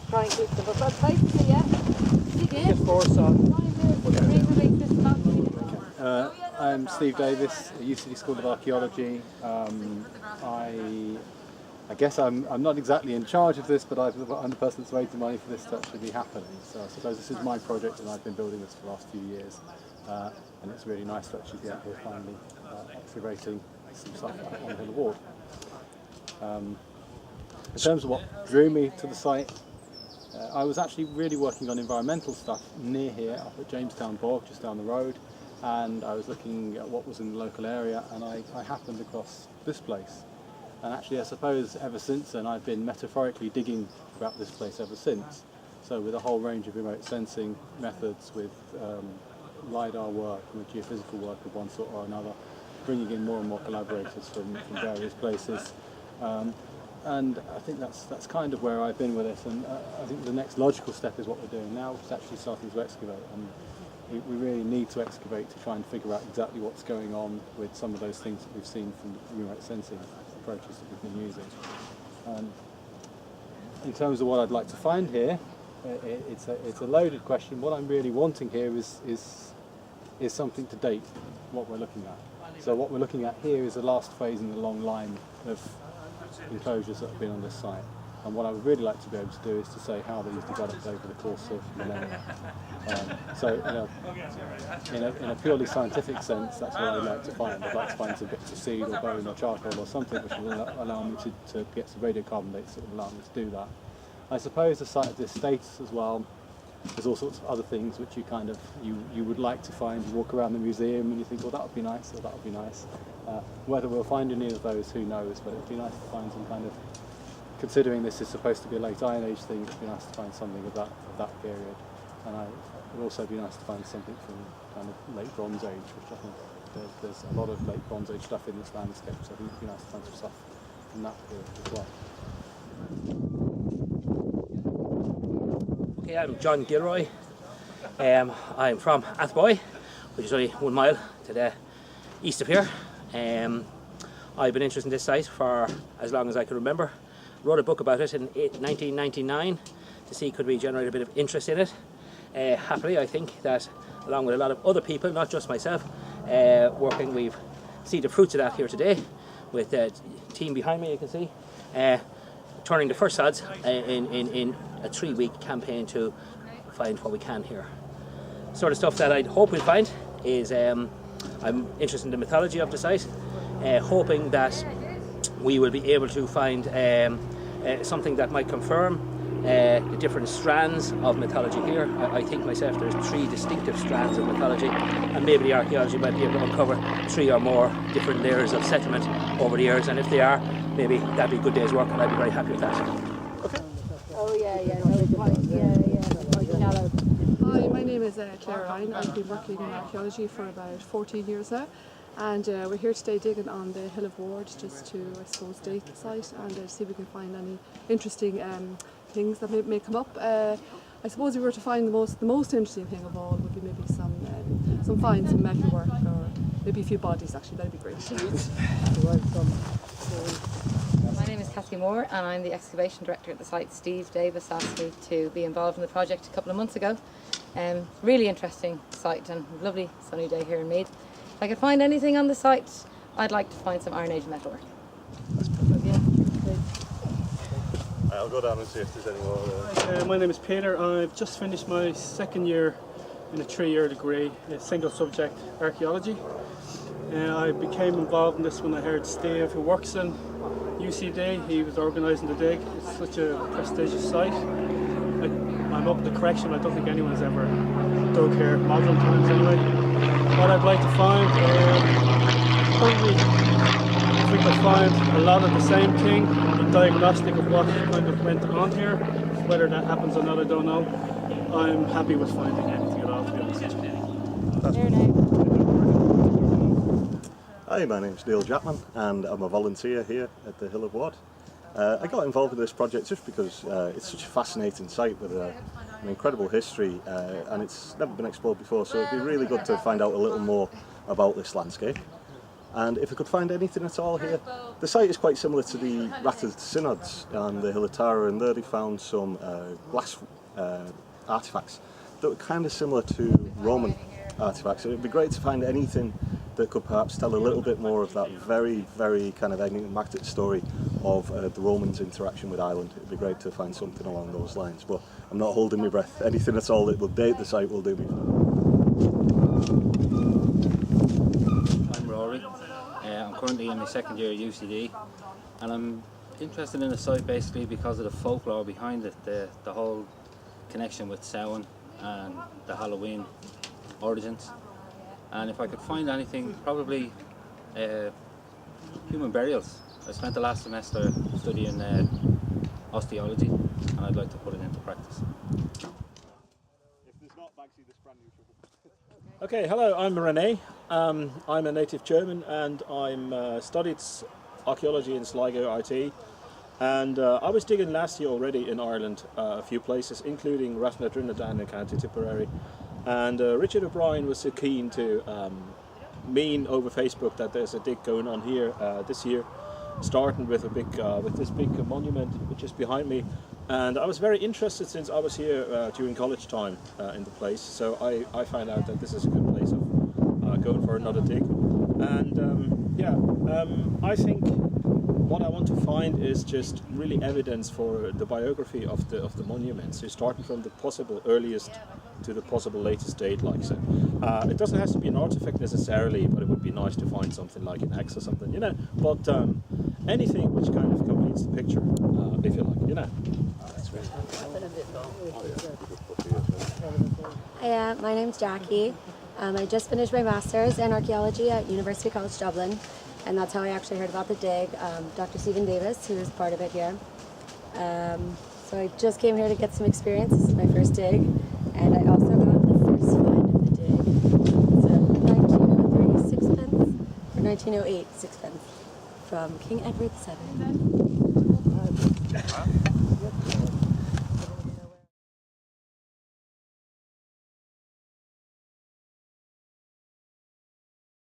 try and keep them. But basically, yeah, dig in. I'm Steve Davis, at UCD School of Archaeology. I guess I'm not exactly in charge of this, but I'm the person that's raised the money for this to actually be happening. So I suppose this is my project, and I've been building this for the last few years. And it's really nice to actually be out here finally excavating some stuff on the Hill of Ward. In terms of what drew me to the site, I was actually really working on environmental stuff near here, up at Jamestown Bog, just down the road, and I was looking at what was in the local area, and I happened across this place. And actually, I suppose ever since then, I've been metaphorically digging about this place ever since. So with a whole range of remote sensing methods, with LiDAR work, and with geophysical work of one sort or another, bringing in more and more collaborators from various places. And I think that's kind of where I've been with it, and I think the next logical step is what we're doing now, which is actually starting to excavate. And we really need to excavate to try and figure out exactly what's going on with some of those things that we've seen from the remote sensing approaches that we've been using. In terms of what I'd like to find here, it's a loaded question. What I'm really wanting here is something to date what we're looking at. So what we're looking at here is the last phase in the long line of enclosures that have been on this site. And what I would really like to be able to do is to say how these developed over the course of millennia. So in a purely scientific sense, that's what I'd like to find. I'd like to find some bits of seed or bone or charcoal or something which will allow me to get some radiocarbon dates that will allow me to do that. I suppose the site of this status as well, there's all sorts of other things which you would like to find. You walk around the museum and you think, well, that would be nice, or that would be nice. Whether we'll find any of those, who knows, but it'd be nice to find some kind of, considering this is supposed to be a late Iron Age thing, it'd be nice to find something of that period. And it would also be nice to find something from kind of late Bronze Age, which I think there's a lot of late Bronze Age stuff in this landscape, so I think it'd be nice to find some stuff from that period as well. Okay, I'm John Gilroy. I'm from Athboy, which is only 1 mile to the east of here. I've been interested in this site for as long as I can remember. Wrote a book about it in 1999 to see could we generate a bit of interest in it. Happily, I think that along with a lot of other people, not just myself, working, we've seen the fruits of that here today with the team behind me, you can see, turning the first sods in a 3-week campaign to find what we can here. Sort of stuff that I'd hope we'll find is, I'm interested in the mythology of the site, hoping that we will be able to find something that might confirm the different strands of mythology here. I think myself there's 3 distinctive strands of mythology, and maybe the archaeology might be able to uncover 3 or more different layers of settlement over the years, and if they are, maybe that'd be a good day's work, and I'd be very happy with that. Okay. Oh yeah, no, quite, quite shallow. Hi, my name is Claire Ryan. I've been working in archaeology for about 14 years now, and we're here today digging on the Hill of Ward just to, I suppose, date the site and see if we can find any interesting things that may come up. I suppose if we were to find the most interesting thing of all would be maybe some finds, some metalwork, or maybe a few bodies. Actually, that'd be great. My name is Cathy Moore and I'm the excavation director at the site. Steve Davis asked me to be involved in the project a couple of months ago. Really interesting site and lovely sunny day here in Meath. If I could find anything on the site, I'd like to find some Iron Age metalwork. That's perfect. Yeah. I'll go down and see if there's any more. My name is Peter. I've just finished my 2nd year in a 3-year degree, single subject archaeology. I became involved in this when I heard Steve, who works in UCD, he was organising the dig. It's such a prestigious site. I'm up to the correction, I don't think anyone has ever dug here modern times anyway. What I'd like to find, probably if we could find a lot of the same thing, a diagnostic of what kind of went on here. Whether that happens or not, I don't know. I'm happy with finding anything at all, to be honest with you. Hi, my name's Neil Chapman and I'm a volunteer here at the Hill of Ward. I got involved in this project just because it's such a fascinating site with an incredible history and it's never been explored before, so it'd be really good to find out a little more about this landscape. And if I could find anything at all here, the site is quite similar to the Rathed Synods and the Hill of Tara, and there they found some glass artefacts that were kind of similar to Roman artefacts. It would be great to find anything that could perhaps tell a little bit more of that very, very kind of enigmatic story of the Romans' interaction with Ireland. It would be great to find something along those lines, but I'm not holding my breath. Anything at all that will date the site will do me. I'm Rory. I'm currently in my second year at UCD, and I'm interested in the site basically because of the folklore behind it, the whole connection with Samhain and the Halloween origins. And if I could find anything, probably human burials. I spent the last semester studying osteology, and I'd like to put it into practice. Okay, hello, I'm René. I'm a native German, and I'm studied archaeology in Sligo IT. And I was digging last year already in Ireland, a few places, including Rathnadrinadan in County Tipperary. And Richard O'Brien was so keen to mean over Facebook that there's a dig going on here this year, starting with with this big monument which is behind me. And I was very interested since I was here during college time in the place, so I found out that this is a good place of going for another dig. And I think what I want to find is just really evidence for the biography of the monument. So starting from the possible earliest to the possible latest date, like so. It doesn't have to be an artifact necessarily, but it would be nice to find something like an axe or something, you know. But anything which kind of completes the picture, if you like, you know. Hi, my name's Jackie. I just finished my master's in archaeology at University College Dublin, and that's how I actually heard about the dig. Dr. Stephen Davis, who is part of it here. So I just came here to get some experience. This is my first dig, and I also got the first find of the dig. It's a 1903 sixpence, or 1908 sixpence, from King Edward VII.